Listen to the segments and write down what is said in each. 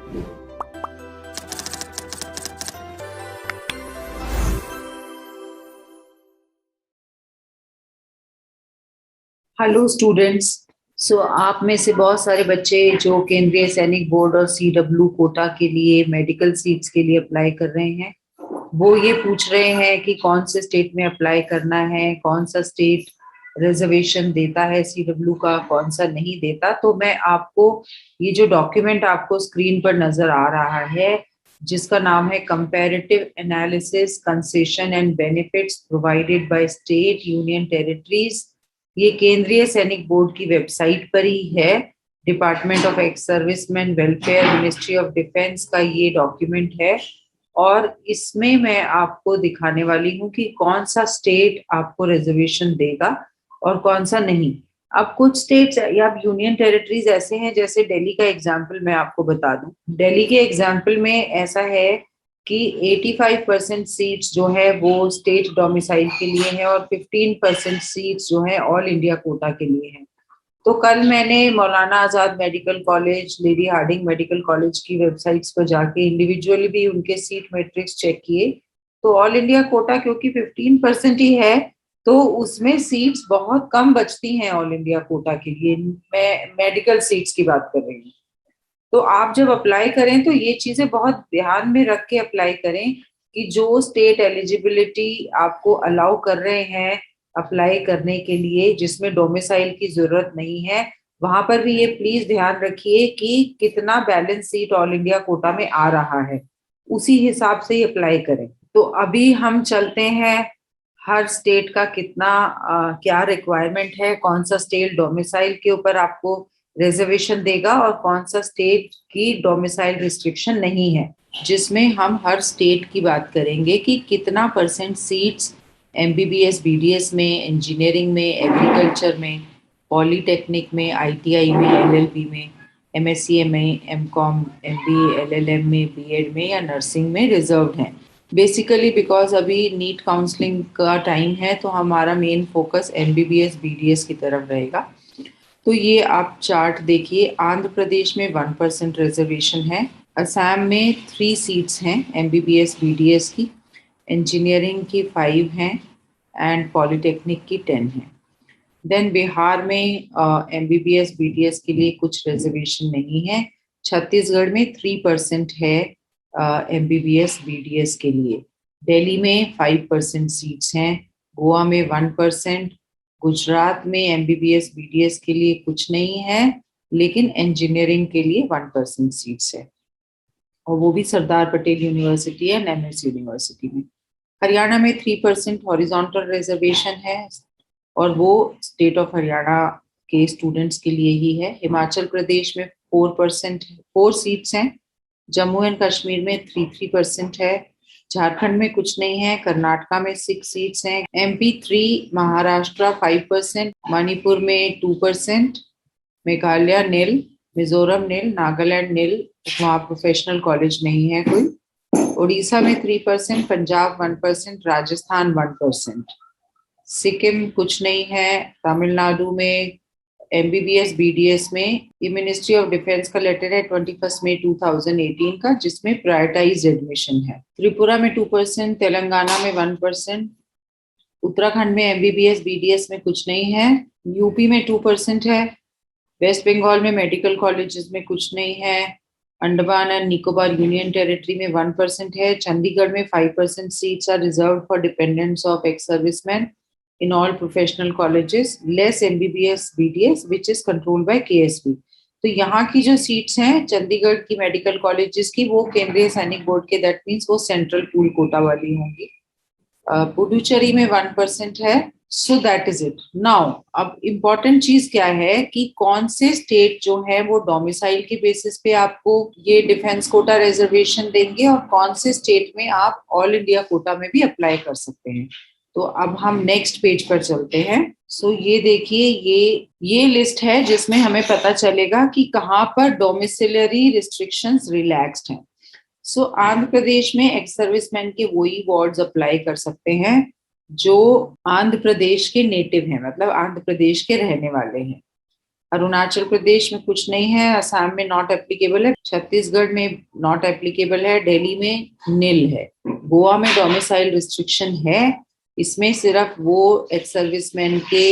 Hello students. आप में से बहुत सारे बच्चे जो केंद्रीय सैनिक बोर्ड और सीडब्ल्यू कोटा के लिए मेडिकल सीट्स के लिए अप्लाई कर रहे हैं, वो ये पूछ रहे हैं कि कौन से स्टेट में अप्लाई करना है, कौन सा स्टेट रिजर्वेशन देता है सीडब्ल्यू का, कौन सा नहीं देता। तो मैं आपको ये जो डॉक्यूमेंट आपको स्क्रीन पर नजर आ रहा है, जिसका नाम है comparative analysis concession and benefits provided by state union territories, ये केंद्रीय सैनिक बोर्ड की वेबसाइट पर ही है। Department of ex serviceman welfare, ministry of defence का ये डॉक्यूमेंट है। और इसमें मैं आपको दिखाने वाली हूँ कि कौन सा स्टेट आपको रिजर्वेशन देगा और कौन सा नहीं। अब कुछ स्टेट्स या यूनियन टेरिटरीज ऐसे हैं, जैसे दिल्ली का एग्जाम्पल मैं आपको बता दूं। दिल्ली के एग्जाम्पल में ऐसा है कि 85% सीट्स जो है वो स्टेट डोमिसाइल के लिए है और 15% सीट्स जो है ऑल इंडिया कोटा के लिए है। तो कल मैंने Maulana Azad medical college, lady Hardinge medical college की वेबसाइट्स पर जाके इंडिविजुअली भी उनके सीट मैट्रिक्स चेक किए। तो ऑल इंडिया कोटा क्योंकि 15% ही है, तो उसमें सीट्स बहुत कम बचती हैं ऑल इंडिया कोटा के लिए। मैं मेडिकल सीट्स की बात कर रही हूँ। तो आप जब अप्लाई करें तो ये चीजें बहुत ध्यान में रख के अप्लाई करें कि जो स्टेट एलिजिबिलिटी आपको अलाउ कर रहे हैं अप्लाई करने के लिए, जिसमें डोमिसाइल की जरूरत नहीं है, वहां पर भी ये प्लीज ध्यान रखिए कि कितना balance sheet all India quota में आ रहा है, उसी हिसाब से ही अप्लाई करें। तो अभी हम चलते हैं हर स्टेट का कितना क्या रिक्वायरमेंट है, कौन सा स्टेट डोमिसाइल के ऊपर आपको रिजर्वेशन देगा और कौन सा स्टेट की डोमिसाइल रिस्ट्रिक्शन नहीं है, जिसमें हम हर स्टेट की बात करेंगे कि कितना परसेंट सीट्स एमबीबीएस बीडीएस में, इंजीनियरिंग में, एग्रीकल्चर में, पॉलीटेक्निक में, आईटीआई में, एलएलबी में, एमएससी में, एमकॉम, एमबीए, एलएलएम में, बीएड में या नर्सिंग में रिजर्व्ड हैं। बेसिकली बिकॉज अभी नीट काउंसलिंग का टाइम है, तो हमारा मेन फोकस एमबीबीएस बीडीएस की तरफ रहेगा। तो ये आप चार्ट देखिए, आंध्र प्रदेश में 1% रिजर्वेशन है, असम में 3 सीट्स हैं एमबीबीएस बीडीएस की, इंजीनियरिंग की 5 हैं एंड पॉलिटेक्निक की 10 हैं। देन बिहार में एमबीबीएस बीडीएस के लिए कुछ रिजर्वेशन नहीं है। छत्तीसगढ़ में 3% है एमबीबीएस बीडीएस के लिए। दिल्ली में 5% सीट्स हैं, गोवा में 1%, गुजरात में एमबीबीएस बीडीएस के लिए कुछ नहीं है, लेकिन इंजीनियरिंग के लिए 1% सीट्स है, और वो भी सरदार पटेल यूनिवर्सिटी है, एमएस यूनिवर्सिटी में। हरियाणा में 3% हॉरिजॉन्टल रिजर्वेशन है, और वो स्टेट ऑफ हरियाणा के स्टूडेंट्स के लिए ही है। हिमाचल प्रदेश में 4%, 4 सीट्स हैं। जम्मू एंड कश्मीर में 3% है। झारखंड में कुछ नहीं है। कर्नाटका में 6 सीट्स हैं। एमपी 3, महाराष्ट्र 5%, मणिपुर में 2%, मेघालय नील, मिजोरम नील, नागालैंड नील, वहाँ प्रोफेशनल कॉलेज नहीं है कोई। उड़ीसा में 3%, पंजाब 1%, राजस्थान 1%, सिक्किम कुछ नहीं है। तमिलनाडु में एमबीबीएस बीडीएस में ये मिनिस्ट्री ऑफ डिफेंस का लेटर है 21 मई 2018 का, जिसमें प्रायोरिटाइज एडमिशन है। त्रिपुरा में 2%, तेलंगाना में 1%, उत्तराखंड में एमबीबीएस बीडीएस में कुछ नहीं है। यूपी में 2% है। वेस्ट बंगाल में मेडिकल कॉलेजेस में कुछ नहीं है। Andaman and Nicobar union territory में 1% है। चंडीगढ़ में 5% seats are reserved for dependents of ex serviceman in all professional colleges, less MBBS BDS which is controlled by KSB। तो यहाँ की जो सीट्स हैं चंडीगढ़ की मेडिकल कॉलेजेस की, वो केंद्रीय सैनिक बोर्ड के, दैट मीन्स वो सेंट्रल पूल कोटा वाली होंगी। पुडुचेरी में 1% है। So that is it. Now अब इम्पोर्टेंट चीज क्या है कि कौन से स्टेट जो है वो डोमिसाइल के बेसिस पे आपको ये डिफेंस कोटा रिजर्वेशन देंगे, और कौन से स्टेट में आप ऑल इंडिया कोटा में भी अप्लाई कर सकते हैं। तो अब हम नेक्स्ट पेज पर चलते हैं। सो ये देखिए, ये लिस्ट है जिसमें हमें पता चलेगा कि कहाँ पर डोमिसिलरी रिस्ट्रिक्शंस रिलैक्स्ड हैं। सो आंध्र प्रदेश में एक्स सर्विसमैन के वही वार्ड्स अप्लाई कर सकते हैं जो आंध्र प्रदेश के नेटिव हैं, मतलब आंध्र प्रदेश के रहने वाले हैं। अरुणाचल प्रदेश में कुछ नहीं है, असम में नॉट एप्लीकेबल है, छत्तीसगढ़ में नॉट एप्लीकेबल है, दिल्ली में नील है। गोवा में डोमिसाइल रिस्ट्रिक्शन है, इसमें सिर्फ वो एक्स सर्विसमैन के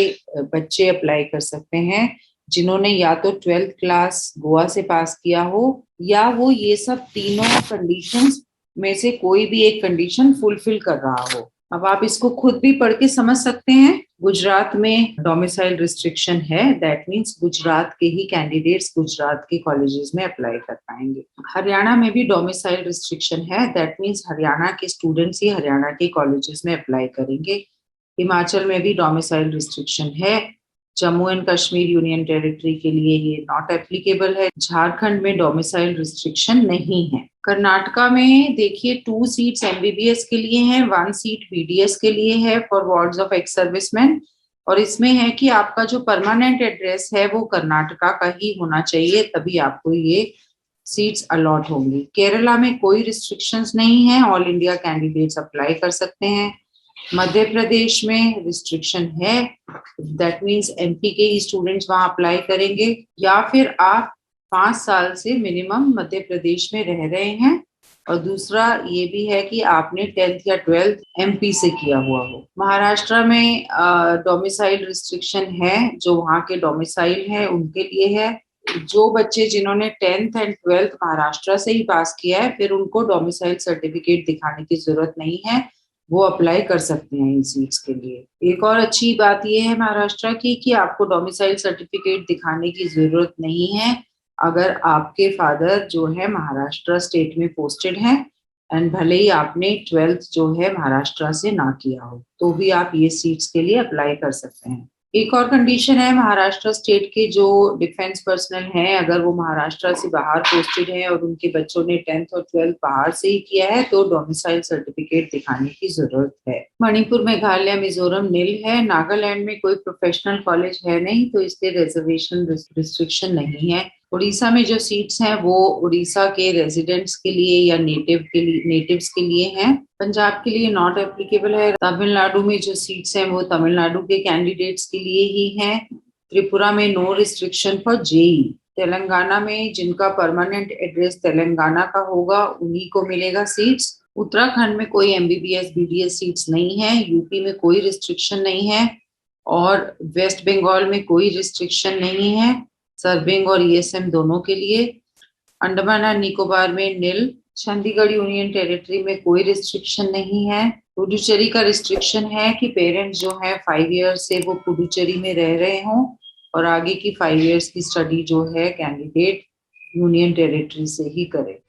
बच्चे अप्लाई कर सकते हैं जिन्होंने या तो 12th क्लास गोवा से पास किया हो, या वो ये सब तीनों कंडीशंस में से कोई भी एक कंडीशन फुलफिल कर रहा हो। अब आप इसको खुद भी पढ़ के समझ सकते हैं। गुजरात में डोमिसाइल रिस्ट्रिक्शन है, दैट मीन्स गुजरात के ही कैंडिडेट्स गुजरात के कॉलेजेस में अप्लाई कर पाएंगे। हरियाणा में भी डोमिसाइल रिस्ट्रिक्शन है, दैट मीन्स हरियाणा के स्टूडेंट्स ही हरियाणा के कॉलेजेस में अप्लाई करेंगे। हिमाचल में भी डोमिसाइल रिस्ट्रिक्शन है, Jammu and Kashmir union territory के लिए ये नॉट एप्लीकेबल है। झारखंड में डोमिसाइल रिस्ट्रिक्शन नहीं है। कर्नाटका में देखिए 2 सीट्स एमबीबीएस के लिए हैं, 1 सीट बीडीएस के लिए है for wards of ex serviceman, और इसमें है कि आपका जो परमानेंट एड्रेस है वो कर्नाटका का ही होना चाहिए, तभी आपको ये सीट्स अलॉट होंगी। केरला में कोई रिस्ट्रिक्शंस नहीं है, ऑल इंडिया कैंडिडेट्स अप्लाई कर सकते हैं। मध्य प्रदेश में रिस्ट्रिक्शन है, दैट मीन्स एमपी के ही स्टूडेंट्स वहां अप्लाई करेंगे, या फिर आप 5 साल से मिनिमम मध्य प्रदेश में रह रहे हैं, और दूसरा ये भी है कि आपने 10th या 12th एमपी से किया हुआ हो। महाराष्ट्र में डोमिसाइल रिस्ट्रिक्शन है, जो वहाँ के डोमिसाइल है उनके लिए है। जो बच्चे जिन्होंने 10th एंड 12th महाराष्ट्र से ही पास किया है, फिर उनको डोमिसाइल सर्टिफिकेट दिखाने की जरूरत नहीं है, वो अप्लाई कर सकते हैं इन सीट्स के लिए। एक और अच्छी बात यह है महाराष्ट्र की कि आपको डोमिसाइल सर्टिफिकेट दिखाने की जरूरत नहीं है अगर आपके फादर जो है महाराष्ट्र स्टेट में पोस्टेड हैं, एंड भले ही आपने 12th जो है महाराष्ट्र से ना किया हो, तो भी आप ये सीट्स के लिए अप्लाई कर सकते हैं। एक और कंडीशन है, महाराष्ट्र स्टेट के जो डिफेंस पर्सनल हैं, अगर वो महाराष्ट्र से बाहर पोस्टेड हैं और उनके बच्चों ने 10th और 12th बाहर से ही किया है, तो डोमिसाइल सर्टिफिकेट दिखाने की जरूरत है। मणिपुर, मेघालय, मिजोरम नील है। नागालैंड में कोई प्रोफेशनल कॉलेज है नहीं, तो इसलिए रिजर्वेशन रिस्ट्रिक्शन नहीं है। उड़ीसा में जो सीट्स हैं वो उड़ीसा के रेजिडेंट्स के लिए या नेटिव्स के लिए हैं। पंजाब के लिए नॉट एप्लीकेबल है। तमिलनाडु में जो सीट्स हैं वो तमिलनाडु के कैंडिडेट्स के लिए ही हैं। त्रिपुरा में no restriction for JEE. Telangana में जिनका परमानेंट एड्रेस तेलंगाना का होगा उन्हीं को मिलेगा सीट्स। उत्तराखंड में कोई एमबीबीएस बीडीएस सीट्स नहीं है। यूपी में कोई रिस्ट्रिक्शन नहीं है, और वेस्ट बंगाल में कोई रिस्ट्रिक्शन नहीं है, सर्विंग और ईएसएम दोनों के लिए। अंडमान एंड निकोबार में नील। चंडीगढ़ यूनियन टेरिटरी में कोई रिस्ट्रिक्शन नहीं है। पुडुचेरी का रिस्ट्रिक्शन है कि पेरेंट्स जो है 5 इयर्स से वो पुडुचेरी में रह रहे हों, और आगे की 5 इयर्स की स्टडी जो है कैंडिडेट यूनियन टेरिटरी से ही करे।